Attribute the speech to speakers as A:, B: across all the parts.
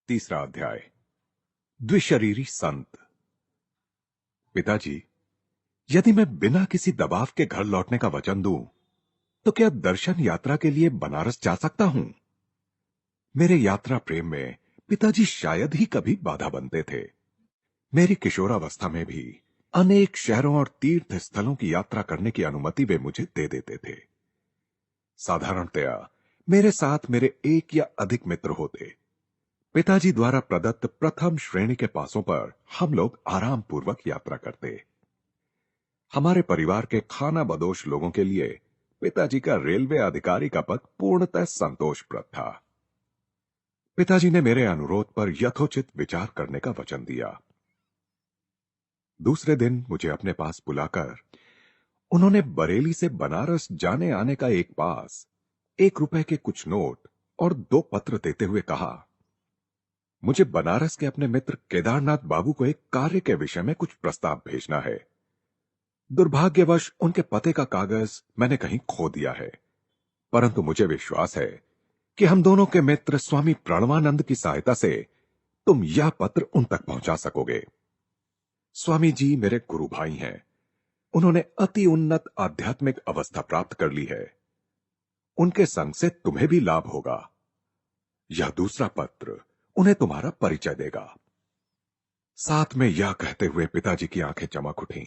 A: तीसरा अध्याय। द्विशरीरी संत। पिताजी, यदि मैं बिना किसी दबाव के घर लौटने का वचन दूं, तो क्या दर्शन यात्रा के लिए बनारस जा सकता हूं? मेरे यात्रा प्रेम में पिताजी शायद ही कभी बाधा बनते थे। मेरी किशोरावस्था में भी अनेक शहरों और तीर्थ स्थलों की यात्रा करने की अनुमति वे मुझे दे देते थे। साधारणतया मेरे साथ मेरे एक या अधिक मित्र होते। पिताजी द्वारा प्रदत्त प्रथम श्रेणी के पासों पर हम लोग आराम पूर्वक यात्रा करते। हमारे परिवार के खाना बदोश लोगों के लिए पिताजी का रेलवे अधिकारी का पद पूर्णतः संतोषप्रद था। पिताजी ने मेरे अनुरोध पर यथोचित विचार करने का वचन दिया। दूसरे दिन मुझे अपने पास बुलाकर उन्होंने बरेली से बनारस जाने आने का एक पास, 1 रुपए के कुछ नोट और 2 पत्र देते हुए कहा, मुझे बनारस के अपने मित्र केदारनाथ बाबू को एक कार्य के विषय में कुछ प्रस्ताव भेजना है। दुर्भाग्यवश उनके पते का कागज मैंने कहीं खो दिया है, परंतु मुझे विश्वास है कि हम दोनों के मित्र स्वामी प्रणवानंद की सहायता से तुम यह पत्र उन तक पहुंचा सकोगे। स्वामी जी मेरे गुरु भाई हैं। उन्होंने अति उन्नत आध्यात्मिक अवस्था प्राप्त कर ली है। उनके संग से तुम्हें भी लाभ होगा। यह दूसरा पत्र उन्हें तुम्हारा परिचय देगा। साथ में यह कहते हुए पिताजी की आंखें चमक उठीं।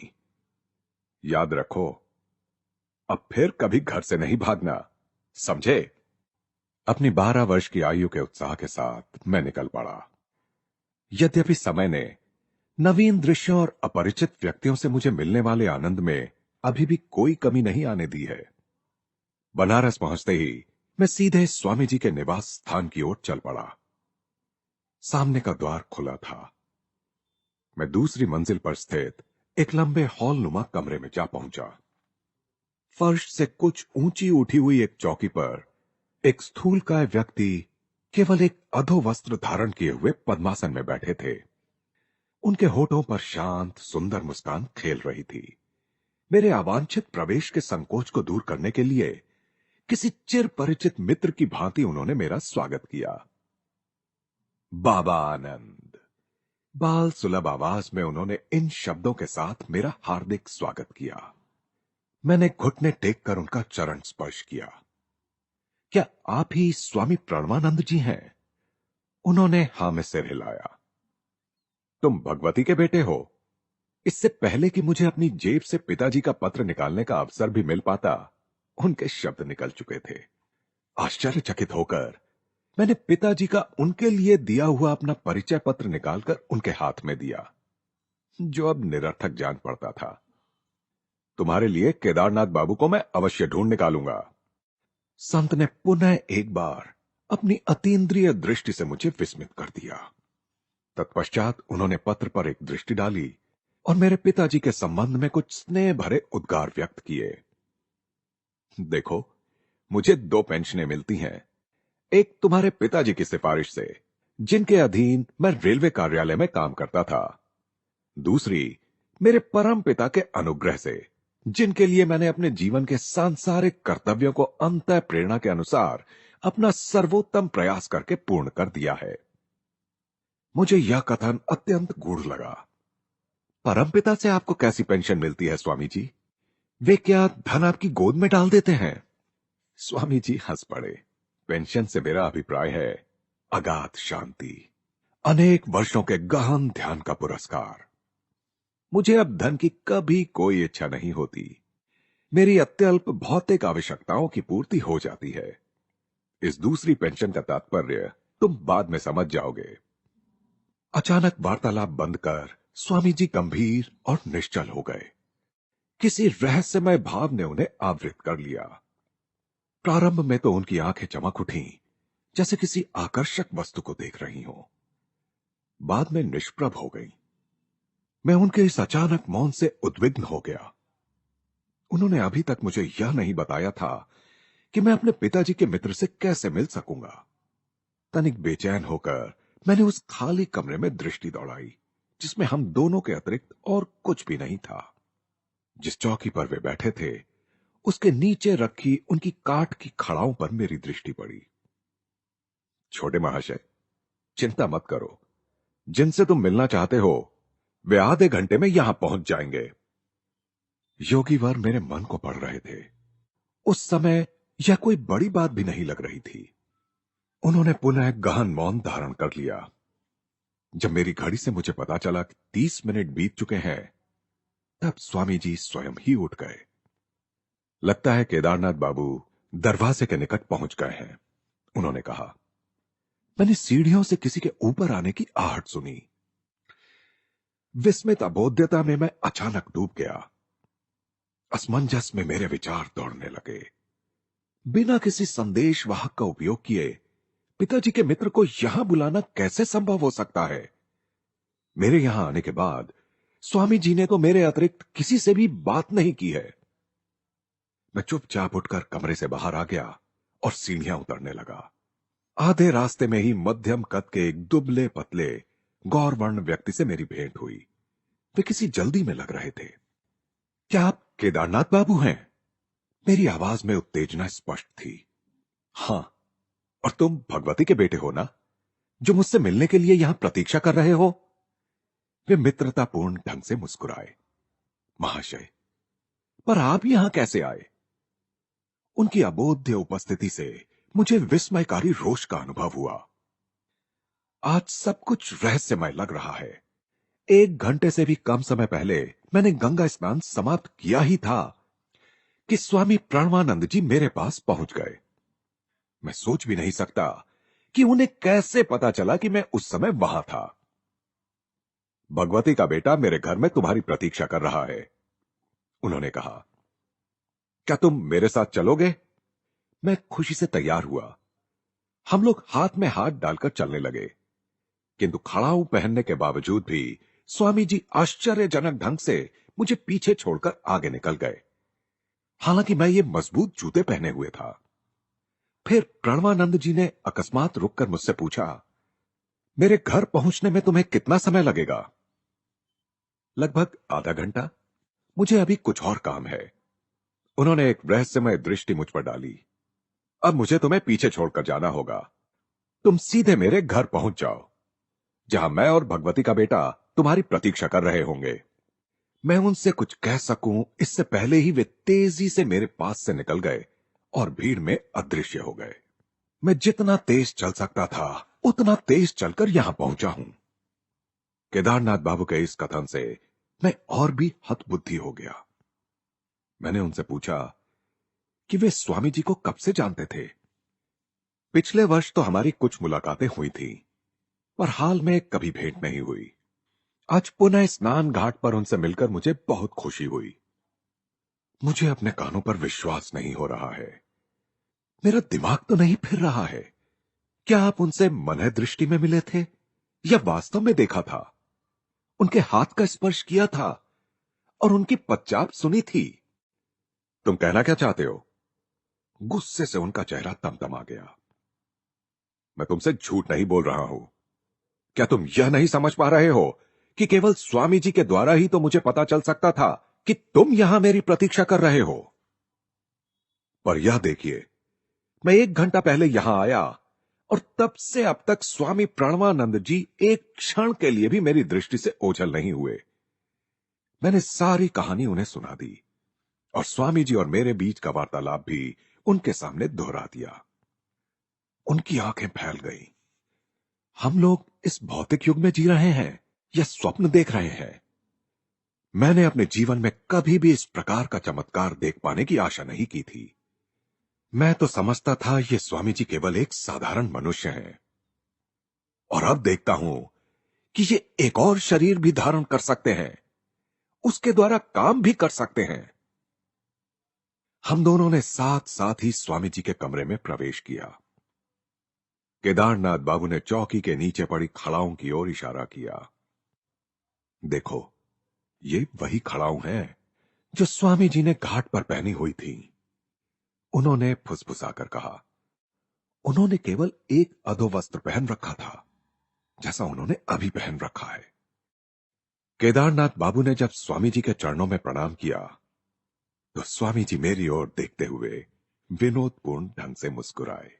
A: याद रखो, अब फिर कभी घर से नहीं भागना, समझे? अपनी 12 वर्ष की आयु के उत्साह के साथ मैं निकल पड़ा। यद्यपि समय ने नवीन दृश्यों और अपरिचित व्यक्तियों से मुझे मिलने वाले आनंद में अभी भी कोई कमी नहीं आने दी है। बनारस पहुंचते ही मैं सीधे स्वामी जी के निवास स्थान की ओर चल पड़ा। सामने का द्वार खुला था। मैं दूसरी मंजिल पर स्थित एक लंबे हॉल नुमा कमरे में जा पहुंचा। फर्श से कुछ ऊंची उठी हुई एक चौकी पर एक स्थूलकाय व्यक्ति केवल एक अधो वस्त्र धारण किए हुए पद्मासन में बैठे थे। उनके होठों पर शांत सुंदर मुस्कान खेल रही थी। मेरे अवांछित प्रवेश के संकोच को दूर करने के लिए किसी चिर परिचित मित्र की भांति उन्होंने मेरा स्वागत किया। बाबा आनंद, बाल सुलभ आवाज में उन्होंने इन शब्दों के साथ मेरा हार्दिक स्वागत किया। मैंने घुटने टेक कर उनका चरण स्पर्श किया। क्या आप ही स्वामी प्रणवानंद जी हैं? उन्होंने हां में सिर हिलाया। तुम भगवती के बेटे हो? इससे पहले कि मुझे अपनी जेब से पिताजी का पत्र निकालने का अवसर भी मिल पाता, उनके शब्द निकल चुके थे। आश्चर्यचकित होकर मैंने पिताजी का उनके लिए दिया हुआ अपना परिचय पत्र निकालकर उनके हाथ में दिया, जो अब निरर्थक जान पड़ता था। तुम्हारे लिए केदारनाथ बाबू को मैं अवश्य ढूंढ निकालूंगा। संत ने पुनः एक बार अपनी अतीन्द्रिय दृष्टि से मुझे विस्मित कर दिया। तत्पश्चात उन्होंने पत्र पर एक दृष्टि डाली और मेरे पिताजी के संबंध में कुछ स्नेह भरे उद्गार व्यक्त किए। देखो, मुझे 2 पेंशनें मिलती हैं। एक तुम्हारे पिताजी की सिफारिश से, जिनके अधीन मैं रेलवे कार्यालय में काम करता था। दूसरी मेरे परम पिता के अनुग्रह से, जिनके लिए मैंने अपने जीवन के सांसारिक कर्तव्यों को अंतः प्रेरणा के अनुसार अपना सर्वोत्तम प्रयास करके पूर्ण कर दिया है। मुझे यह कथन अत्यंत गूढ़ लगा। परमपिता से आपको कैसी पेंशन मिलती है स्वामी जी? वे क्या धन आपकी गोद में डाल देते हैं? स्वामी जी हंस पड़े। पेंशन से मेरा अभिप्राय है अगाध शांति, अनेक वर्षों के गहन ध्यान का पुरस्कार। मुझे अब धन की कभी कोई इच्छा नहीं होती। मेरी अत्यल्प भौतिक आवश्यकताओं की पूर्ति हो जाती है। इस दूसरी पेंशन का तात्पर्य तुम बाद में समझ जाओगे। अचानक वार्तालाप बंद कर स्वामी जी गंभीर और निश्चल हो गए। किसी रहस्यमय भाव ने उन्हें आवृत कर लिया। प्रारंभ में तो उनकी आंखें चमक उठीं, जैसे किसी आकर्षक वस्तु को देख रही हो। बाद में निष्प्रभ हो गई। मैं उनके इस अचानक मौन से उद्विग्न हो गया। उन्होंने अभी तक मुझे यह नहीं बताया था कि मैं अपने पिताजी के मित्र से कैसे मिल सकूंगा। तनिक बेचैन होकर मैंने उस खाली कमरे में दृष्टि दौड़ाई, जिसमें हम दोनों के अतिरिक्त और कुछ भी नहीं था। जिस चौकी पर वे बैठे थे, उसके नीचे रखी उनकी काठ की खड़ाओं पर मेरी दृष्टि पड़ी। छोटे महाशय, चिंता मत करो, जिनसे तुम मिलना चाहते हो वे आधे घंटे में यहां पहुंच जाएंगे। योगी वर मेरे मन को पढ़ रहे थे। उस समय यह कोई बड़ी बात भी नहीं लग रही थी। उन्होंने पुनः गहन मौन धारण कर लिया। जब मेरी घड़ी से मुझे पता चला कि 30 मिनट बीत चुके हैं, तब स्वामी जी स्वयं ही उठ गए। लगता है केदारनाथ बाबू दरवाजे के निकट पहुंच गए हैं, उन्होंने कहा। मैंने सीढ़ियों से किसी के ऊपर आने की आहट सुनी। विस्मित अबोध्यता में मैं अचानक डूब गया। असमंजस में मेरे विचार दौड़ने लगे। बिना किसी संदेश वाहक का उपयोग किए पिताजी के मित्र को यहां बुलाना कैसे संभव हो सकता है? मेरे यहां आने के बाद स्वामी जी ने तो मेरे अतिरिक्त किसी से भी बात नहीं की है। मैं चुपचाप उठकर कमरे से बाहर आ गया और सीढ़ियां उतरने लगा। आधे रास्ते में ही मध्यम कद के एक दुबले पतले गौरवर्ण व्यक्ति से मेरी भेंट हुई। वे किसी जल्दी में लग रहे थे। क्या आप केदारनाथ बाबू हैं? मेरी आवाज में उत्तेजना स्पष्ट थी। हां, और तुम भगवती के बेटे हो ना, जो मुझसे मिलने के लिए यहां प्रतीक्षा कर रहे हो? वे मित्रतापूर्ण ढंग से मुस्कुराए। महाशय, पर आप यहां कैसे आए? उनकी अबोध्य उपस्थिति से मुझे विस्मयकारी रोष का अनुभव हुआ। आज सब कुछ रहस्यमय लग रहा है। 1 घंटे से भी कम समय पहले मैंने गंगा स्नान समाप्त किया ही था कि स्वामी प्रणवानंद जी मेरे पास पहुंच गए। मैं सोच भी नहीं सकता कि उन्हें कैसे पता चला कि मैं उस समय वहां था। भगवती का बेटा मेरे घर में तुम्हारी प्रतीक्षा कर रहा है, उन्होंने कहा। क्या तुम मेरे साथ चलोगे? मैं खुशी से तैयार हुआ। हम लोग हाथ में हाथ डालकर चलने लगे, किंतु खड़ाऊ पहनने के बावजूद भी स्वामी जी आश्चर्यजनक ढंग से मुझे पीछे छोड़कर आगे निकल गए। हालांकि मैं ये मजबूत जूते पहने हुए था। फिर प्रणवानंद जी ने अकस्मात रुककर मुझसे पूछा, मेरे घर पहुंचने में तुम्हें कितना समय लगेगा? लगभग आधा घंटा। मुझे अभी कुछ और काम है। उन्होंने एक रहस्यमय दृष्टि मुझ पर डाली। अब मुझे तुम्हें पीछे छोड़कर जाना होगा। तुम सीधे मेरे घर पहुंच जाओ, जहां मैं और भगवती का बेटा तुम्हारी प्रतीक्षा कर रहे होंगे। मैं उनसे कुछ कह सकूं इससे पहले ही वे तेजी से मेरे पास से निकल गए और भीड़ में अदृश्य हो गए। मैं जितना तेज चल सकता था उतना तेज चलकर यहां पहुंचा हूं। केदारनाथ बाबू के इस कथन से मैं और भी हतबुद्धि हो गया। मैंने उनसे पूछा कि वे स्वामी जी को कब से जानते थे। पिछले वर्ष तो हमारी कुछ मुलाकातें हुई थी, पर हाल में कभी भेंट नहीं हुई। आज पुनः स्नान घाट पर उनसे मिलकर मुझे बहुत खुशी हुई। मुझे अपने कानों पर विश्वास नहीं हो रहा है। मेरा दिमाग तो नहीं फिर रहा है। क्या आप उनसे मन दृष्टि में मिले थे या वास्तव में देखा था? उनके हाथ का स्पर्श किया था और उनकी पदचाप सुनी थी? तुम कहना क्या चाहते हो? गुस्से से उनका चेहरा तमतमा गया। मैं तुमसे झूठ नहीं बोल रहा हूं। क्या तुम यह नहीं समझ पा रहे हो कि केवल स्वामी जी के द्वारा ही तो मुझे पता चल सकता था कि तुम यहां मेरी प्रतीक्षा कर रहे हो? पर यह देखिए, मैं 1 घंटा पहले यहां आया और तब से अब तक स्वामी प्रणवानंद जी एक क्षण के लिए भी मेरी दृष्टि से ओझल नहीं हुए। मैंने सारी कहानी उन्हें सुना दी और स्वामी जी और मेरे बीच का वार्तालाप भी उनके सामने दोहरा दिया। उनकी आंखें फैल गईं। हम लोग इस भौतिक युग में जी रहे हैं या स्वप्न देख रहे हैं? मैंने अपने जीवन में कभी भी इस प्रकार का चमत्कार देख पाने की आशा नहीं की थी। मैं तो समझता था ये स्वामी जी केवल एक साधारण मनुष्य हैं, और अब देखता हूं कि ये एक और शरीर भी धारण कर सकते हैं, उसके द्वारा काम भी कर सकते हैं। हम दोनों ने साथ साथ ही स्वामी जी के कमरे में प्रवेश किया। केदारनाथ बाबू ने चौकी के नीचे पड़ी खड़ाओं की ओर इशारा किया। देखो, ये वही खड़ाऊ हैं जो स्वामी जी ने घाट पर पहनी हुई थी, उन्होंने फुसफुसाकर कहा। उन्होंने केवल एक अधोवस्त्र पहन रखा था, जैसा उन्होंने अभी पहन रखा है। केदारनाथ बाबू ने जब स्वामी जी के चरणों में प्रणाम किया, तो स्वामी जी मेरी ओर देखते हुए विनोदपूर्ण ढंग से मुस्कुराए।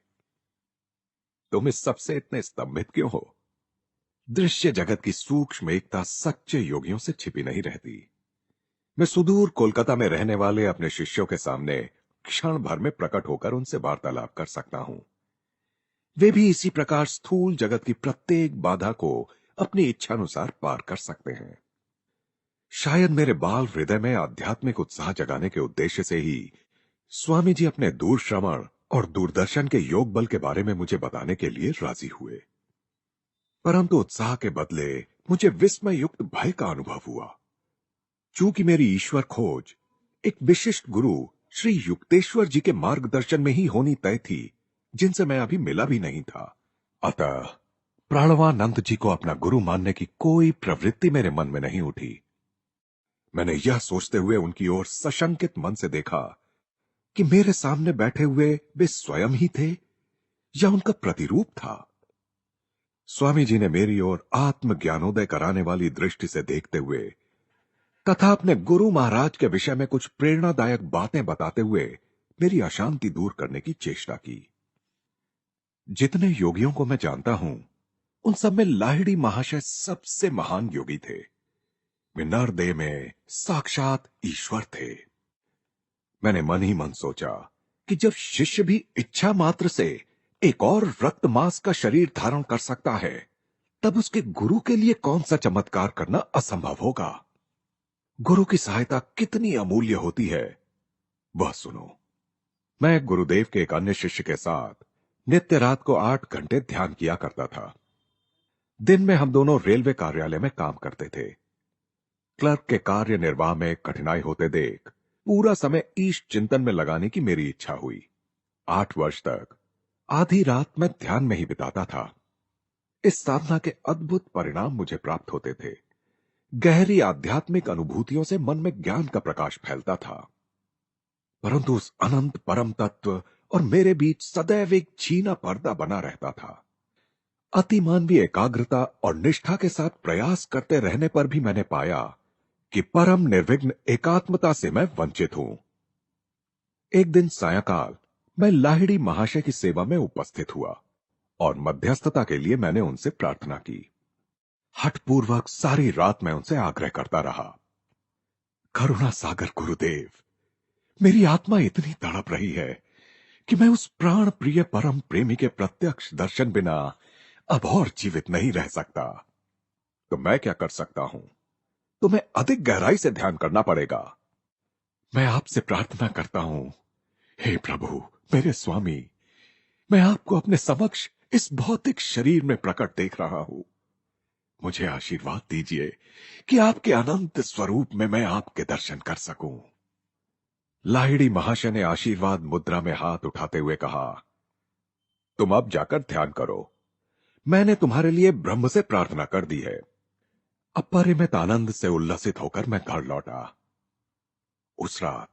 A: तुम इस सबसे इतने स्तंभित क्यों हो? दृश्य जगत की सूक्ष्म एकता सच्चे योगियों से छिपी नहीं रहती। मैं सुदूर कोलकाता में रहने वाले अपने शिष्यों के सामने क्षण भर में प्रकट होकर उनसे वार्तालाप कर सकता हूं। वे भी इसी प्रकार स्थूल जगत की प्रत्येक बाधा को अपनी इच्छानुसार पार कर सकते हैं। शायद मेरे बाल हृदय में आध्यात्मिक उत्साह जगाने के उद्देश्य से ही स्वामी जी अपने दूर श्रवण और दूरदर्शन के योग बल के बारे में मुझे बताने के लिए राजी हुए। परंतु उत्साह के बदले मुझे विस्मय युक्त भय का अनुभव हुआ। चूंकि मेरी ईश्वर खोज एक विशिष्ट गुरु श्री युक्तेश्वर जी के मार्गदर्शन में ही होनी तय थी, जिनसे मैं अभी मिला भी नहीं था, अतः प्राणवानंद जी को अपना गुरु मानने की कोई प्रवृत्ति मेरे मन में नहीं उठी। मैंने यह सोचते हुए उनकी ओर सशंकित मन से देखा कि मेरे सामने बैठे हुए वे स्वयं ही थे या उनका प्रतिरूप था। स्वामी जी ने मेरी ओर आत्मज्ञानोदय कराने वाली दृष्टि से देखते हुए तथा अपने गुरु महाराज के विषय में कुछ प्रेरणादायक बातें बताते हुए मेरी अशांति दूर करने की चेष्टा की। जितने योगियों को मैं जानता हूं, उन सब में लाहिड़ी महाशय सबसे महान योगी थे। वे नरदेह में साक्षात ईश्वर थे। मैंने मन ही मन सोचा कि जब शिष्य भी इच्छा मात्र से एक और रक्त मांस का शरीर धारण कर सकता है, तब उसके गुरु के लिए कौन सा चमत्कार करना असंभव होगा। गुरु की सहायता कितनी अमूल्य होती है, वह सुनो। मैं गुरुदेव के एक अन्य शिष्य के साथ नित्य रात को 8 घंटे ध्यान किया करता था। दिन में हम दोनों रेलवे कार्यालय में काम करते थे। क्लर्क के कार्य निर्वाह में कठिनाई होते देख पूरा समय ईश चिंतन में लगाने की मेरी इच्छा हुई। 8 वर्ष तक आधी रात मैं ध्यान में ही बिताता था। इस साधना के अद्भुत परिणाम मुझे प्राप्त होते थे। गहरी आध्यात्मिक अनुभूतियों से मन में ज्ञान का प्रकाश फैलता था। परंतु उस अनंत परम तत्व और मेरे बीच सदैव एक छीना पर्दा बना रहता था। अतिमानवीय एकाग्रता और निष्ठा के साथ प्रयास करते रहने पर भी मैंने पाया कि परम निर्विघ्न एकात्मता से मैं वंचित हूं। एक दिन सायंकाल मैं लाहिड़ी महाशय की सेवा में उपस्थित हुआ और मध्यस्थता के लिए मैंने उनसे प्रार्थना की। हठपूर्वक सारी रात मैं उनसे आग्रह करता रहा, करुणा सागर गुरुदेव, मेरी आत्मा इतनी तड़प रही है कि मैं उस प्राण प्रिय परम प्रेमी के प्रत्यक्ष दर्शन बिना अब और जीवित नहीं रह सकता। तो मैं क्या कर सकता हूं? तुम्हें अधिक गहराई से ध्यान करना पड़ेगा। मैं आपसे प्रार्थना करता हूं, हे प्रभु, मेरे स्वामी, मैं आपको अपने समक्ष इस भौतिक शरीर में प्रकट देख रहा हूं। मुझे आशीर्वाद दीजिए कि आपके अनंत स्वरूप में मैं आपके दर्शन कर सकूं। लाहिड़ी महाशय ने आशीर्वाद मुद्रा में हाथ उठाते हुए कहा, तुम अब जाकर ध्यान करो। मैंने तुम्हारे लिए ब्रह्म से प्रार्थना कर दी है। अपरिमित आनंद से उल्लसित होकर मैं घर लौटा। उस रात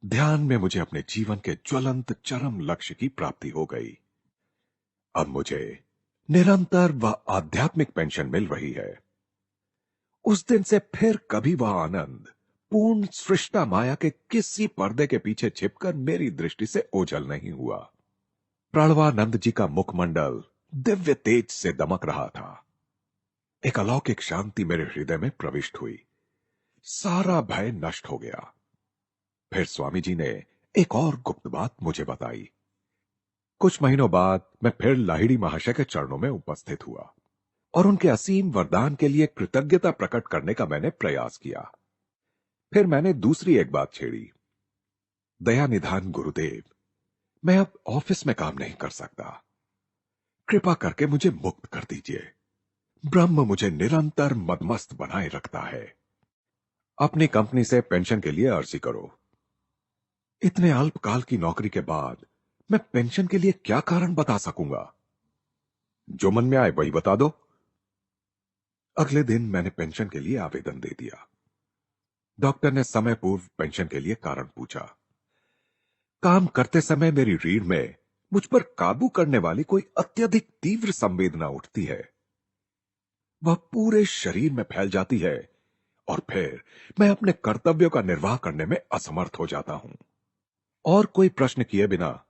A: ध्यान में मुझे अपने जीवन के ज्वलंत चरम लक्ष्य की प्राप्ति हो गई। अब मुझे निरंतर व आध्यात्मिक पेंशन मिल रही है। उस दिन से फिर कभी वह आनंद पूर्ण सृष्टा माया के किसी पर्दे के पीछे छिपकर मेरी दृष्टि से ओझल नहीं हुआ। प्राणवानंद जी का मुखमंडल दिव्य तेज से दमक रहा था। एक अलौकिक शांति मेरे हृदय में प्रविष्ट हुई। सारा भय नष्ट हो गया। फिर स्वामी जी ने एक और गुप्त बात मुझे बताई। कुछ महीनों बाद मैं फिर लाहिड़ी महाशय के चरणों में उपस्थित हुआ और उनके असीम वरदान के लिए कृतज्ञता प्रकट करने का मैंने प्रयास किया। फिर मैंने दूसरी एक बात छेड़ी, दया निधान गुरुदेव, मैं अब ऑफिस में काम नहीं कर सकता। कृपा करके मुझे मुक्त कर दीजिए। ब्रह्म मुझे निरंतर मदमस्त बनाए रखता है। अपनी कंपनी से पेंशन के लिए अर्जी करो। इतने अल्पकाल की नौकरी के बाद मैं पेंशन के लिए क्या कारण बता सकूंगा? जो मन में आए वही बता दो। अगले दिन मैंने पेंशन के लिए आवेदन दे दिया। डॉक्टर ने समय पूर्व पेंशन के लिए कारण पूछा। काम करते समय मेरी रीढ़ में मुझ पर काबू करने वाली कोई अत्यधिक तीव्र संवेदना उठती है। वह पूरे शरीर में फैल जाती है और फिर मैं अपने कर्तव्यों का निर्वाह करने में असमर्थ हो जाता हूं। और कोई प्रश्न किए बिना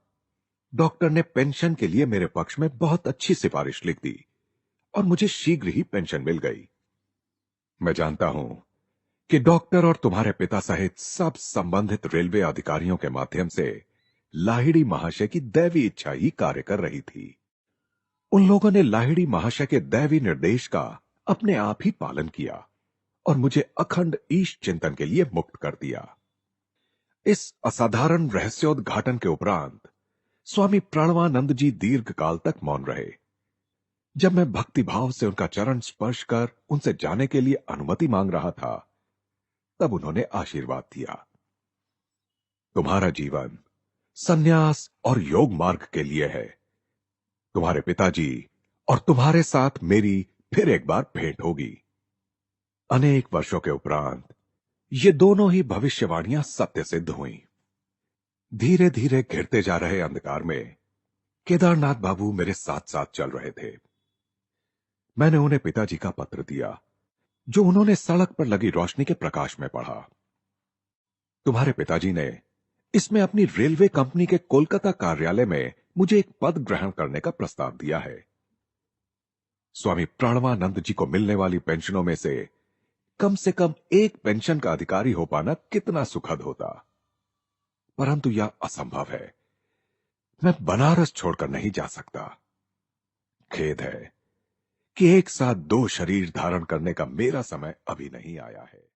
A: डॉक्टर ने पेंशन के लिए मेरे पक्ष में बहुत अच्छी सिफारिश लिख दी और मुझे शीघ्र ही पेंशन मिल गई। मैं जानता हूं कि डॉक्टर और तुम्हारे पिता सहित सब संबंधित रेलवे अधिकारियों के माध्यम से लाहिड़ी महाशय की दैवी इच्छा ही कार्य कर रही थी। उन लोगों ने लाहिड़ी महाशय के दैवी निर्देश का अपने आप ही पालन किया और मुझे अखंड ईश चिंतन के लिए मुक्त कर दिया। इस असाधारण रहस्योद्घाटन के उपरांत स्वामी प्रणवानंद जी दीर्घ काल तक मौन रहे। जब मैं भक्ति भाव से उनका चरण स्पर्श कर उनसे जाने के लिए अनुमति मांग रहा था, तब उन्होंने आशीर्वाद दिया। तुम्हारा जीवन संन्यास और योग मार्ग के लिए है। तुम्हारे पिताजी और तुम्हारे साथ मेरी फिर एक बार भेंट होगी। अनेक वर्षों के उपरांत ये दोनों ही भविष्यवाणियां सत्य सिद्ध हुईं। धीरे धीरे घिरते जा रहे अंधकार में केदारनाथ बाबू मेरे साथ साथ चल रहे थे। मैंने उन्हें पिताजी का पत्र दिया, जो उन्होंने सड़क पर लगी रोशनी के प्रकाश में पढ़ा। तुम्हारे पिताजी ने इसमें अपनी रेलवे कंपनी के कोलकाता कार्यालय में मुझे एक पद ग्रहण करने का प्रस्ताव दिया है। स्वामी प्रणवानंद जी को मिलने वाली पेंशनों में से कम एक पेंशन का अधिकारी हो पाना कितना सुखद होता, परंतु यह असंभव है। मैं बनारस छोड़कर नहीं जा सकता। खेद है कि एक साथ दो शरीर धारण करने का मेरा समय अभी नहीं आया है।